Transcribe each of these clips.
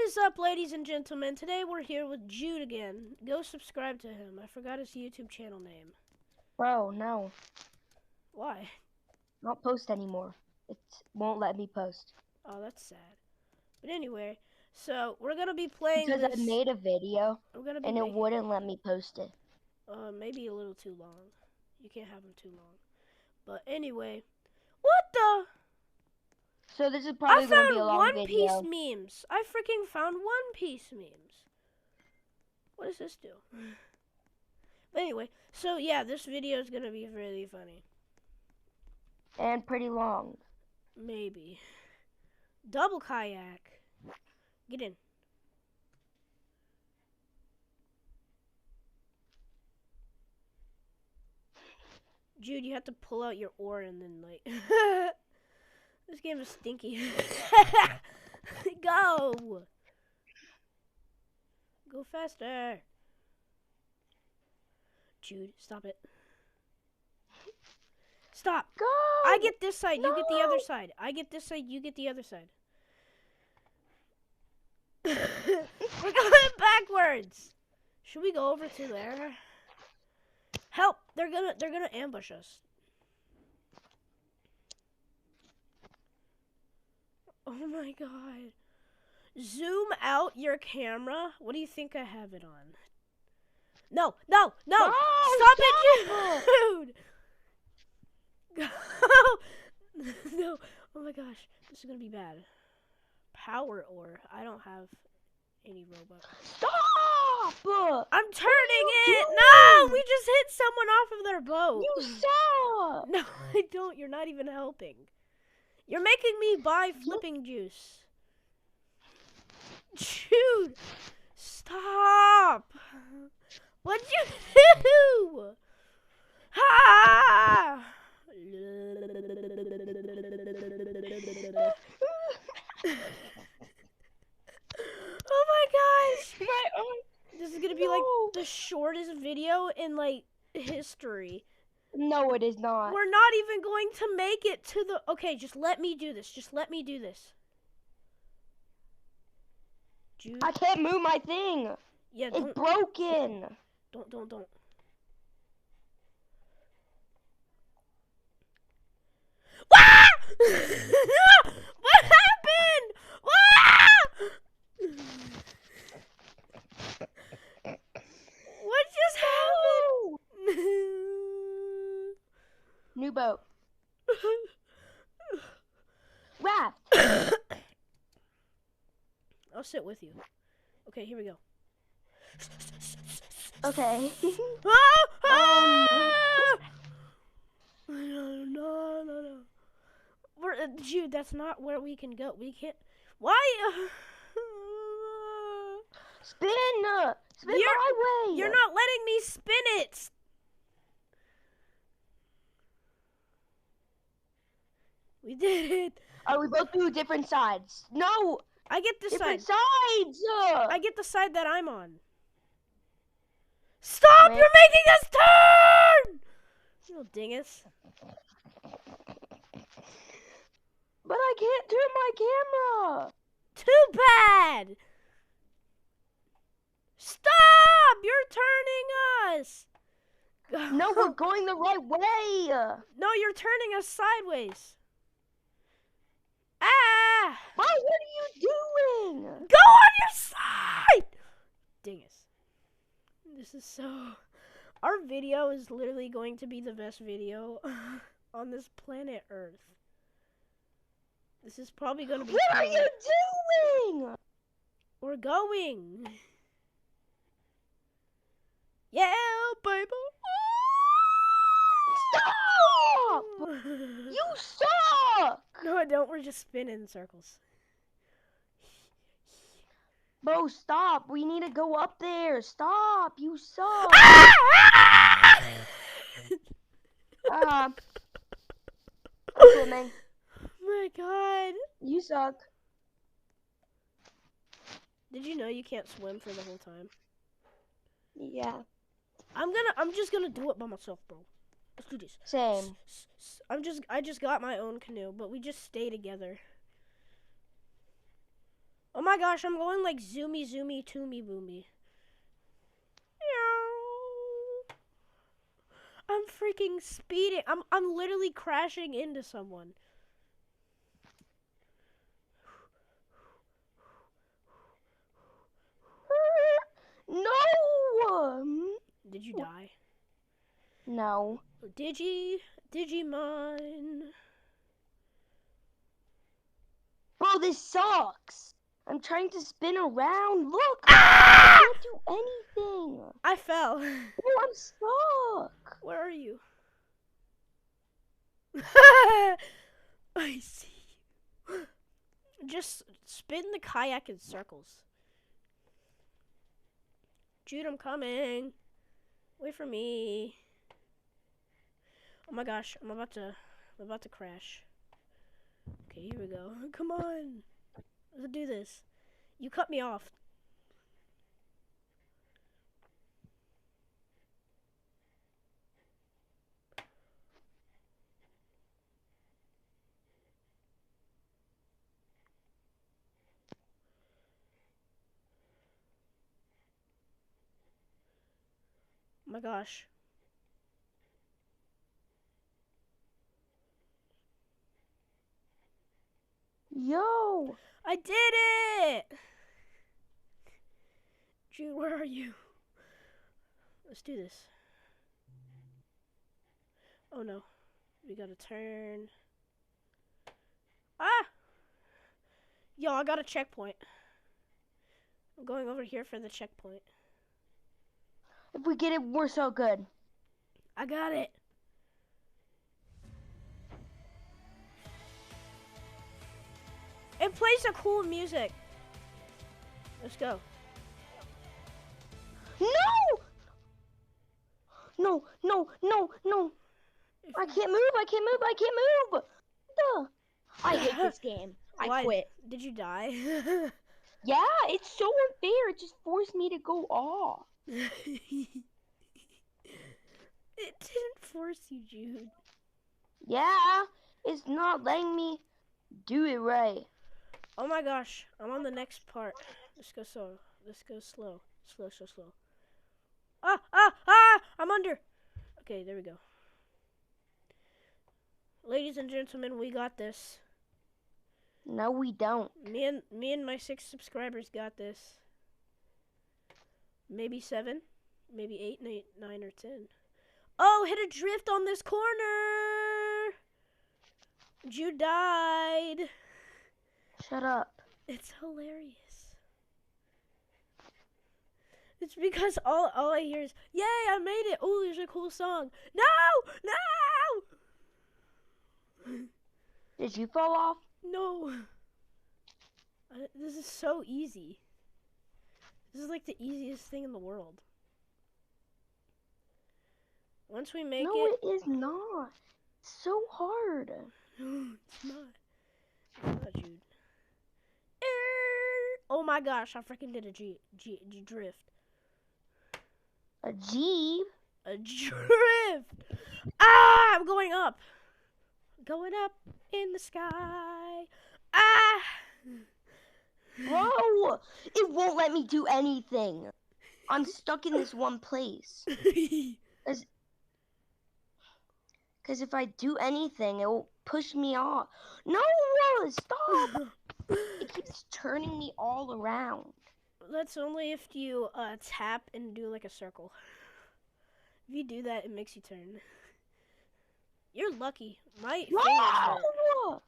is up, ladies and gentlemen? Today we're here with Jude again. Go subscribe to him. I forgot his YouTube channel name. Bro, no. Why? I don't post anymore. It won't let me post. Oh, that's sad. But anyway, so we're gonna be playing Because this. I made a video and it making, wouldn't let me post it. maybe a little too long. You can't have them too long. But anyway, what the? So this is probably going to be a long One video. Piece memes. I freaking found One Piece memes. What does this do? But anyway, so yeah, this video is gonna be really funny. And pretty long. Maybe. Double kayak. Get in. Jude, you have to pull out your oar and then like this game is stinky. Go! Go faster. Jude, stop it. Stop. Go! I get this side, No! you get the other side. I get this side, you get the other side. We're going backwards. Should we go over to there? Help! They're gonna ambush us. Oh my god. Zoom out your camera. What do you think I have it on? No! No! No! No, Stop it, Jude! No. Oh my gosh. This is gonna be bad. Power ore. I don't have any robot. Stop! I'm turning it! doing? No! We just hit someone off of their boat. You suck! No, I don't. You're not even helping. You're making me buy flipping juice. Dude! Stop! What'd you do? Ha! Oh my gosh! This is gonna be like the shortest video in like history. No, it is not. We're not even going to make it to the... Okay, just let me do this. Just let me do this. Jude. I can't move my thing. Yeah, It's broken. Don't. Wah! What happened? Wah! What just happened? New boat. Raft. I'll sit with you. Okay, here we go. Okay. No. Jude, that's not where we can go. We can't. Why? Spin my way. You're not letting me spin it. We did it. Oh, we both do different sides. No. I get this different side. sides. I get the side that I'm on. Stop! Wait. You're making us turn! You little dingus. But I can't turn my camera. Too bad! Stop! You're turning us! No, we're going the right way. No, you're turning us sideways. Ah! Mom, what are you doing? Go on your side! Dingus. This is so... Our video is literally going to be the best video on this planet Earth. This is probably going to be... What are you doing? We're going. Yeah, baby. Stop! You suck! No, I don't. We're just spinning in circles. Bro, stop. We need to go up there. Stop. You suck. Swimming. My God. You suck. Did you know you can't swim for the whole time? Yeah. I'm just gonna do it by myself, bro. Let's do this. Same. I just got my own canoe, but we just stay together. Oh my gosh, I'm going like zoomy, zoomy, toomy, boomy. I'm freaking speeding. I'm literally crashing into someone. No! Did you die? No. Digimon. Bro, this sucks. I'm trying to spin around. Look! Ah! I can't do anything. I fell. Bro, I'm stuck. Where are you? I see. Just spin the kayak in circles. Jude, I'm coming. Wait for me. Oh my gosh, I'm about to crash. Okay, here we go. Come on. Let's do this. You cut me off. Oh my gosh. Yo! I did it! Jude, where are you? Let's do this. Oh no. We gotta turn. Ah! Yo, I got a checkpoint. I'm going over here for the checkpoint. If we get it, we're so good. I got it. It plays a cool music. Let's go. No! No, no, no, no. I can't move, I can't move, I can't move. Duh. I hate this game. Why? I quit. Did you die? Yeah, it's so unfair. It just forced me to go off. It didn't force you, Jude. Yeah, it's not letting me do it right. Oh my gosh, I'm on the next part. Let's go slow. Let's go slow. Slow, so slow. Ah, ah, ah! I'm under. Okay, there we go. Ladies and gentlemen, we got this. No, we don't. Me and my 6 subscribers got this. Maybe 7, maybe 8, 9, or 10. Oh, hit a drift on this corner. Jude died. Shut up. It's hilarious. It's because all I hear is, "Yay, I made it! Oh, there's a cool song." No, no. Did you fall off? No. This is so easy. This is like the easiest thing in the world. Once we make No, it is not. It's so hard. No, it's not. It's not, Jude. Oh my gosh, I freaking did a drift. A Jeep? A drift! Ah, I'm going up. Going up in the sky. Ah! Bro, it won't let me do anything. I'm stuck in this one place. Because if I do anything, it will push me off. No, stop! It keeps turning me all around. That's only if you tap and do like a circle. If you do that, it makes you turn. You're lucky. My fingers hurt. No!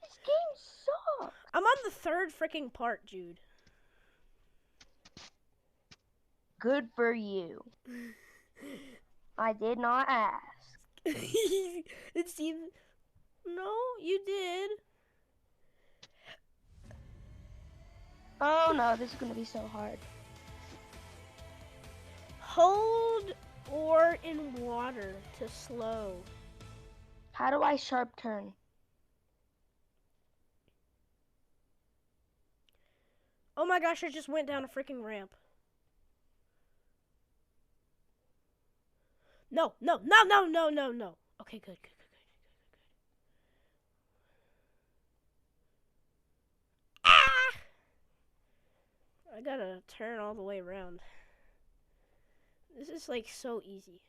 This game sucks. I'm on the 3rd freaking part, Jude. Good for you. I did not ask. It seems... No, you did. Oh no, this is going to be so hard. Hold or in water to slow. How do I sharp turn? Oh my gosh, I just went down a freaking ramp. No. Okay, good. Ah! I gotta turn all the way around. This is like so easy.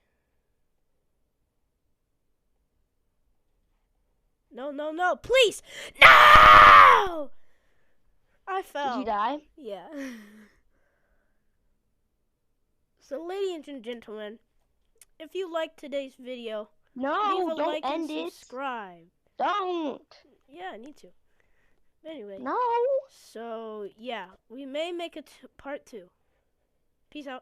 No, no, no, please! No! I fell. Did you die? Yeah. So, ladies and gentlemen, if you liked today's video, No, leave a don't like and end it. subscribe. Don't. Yeah, I need to. Anyway. No. So, yeah, we may make a part 2. Peace out.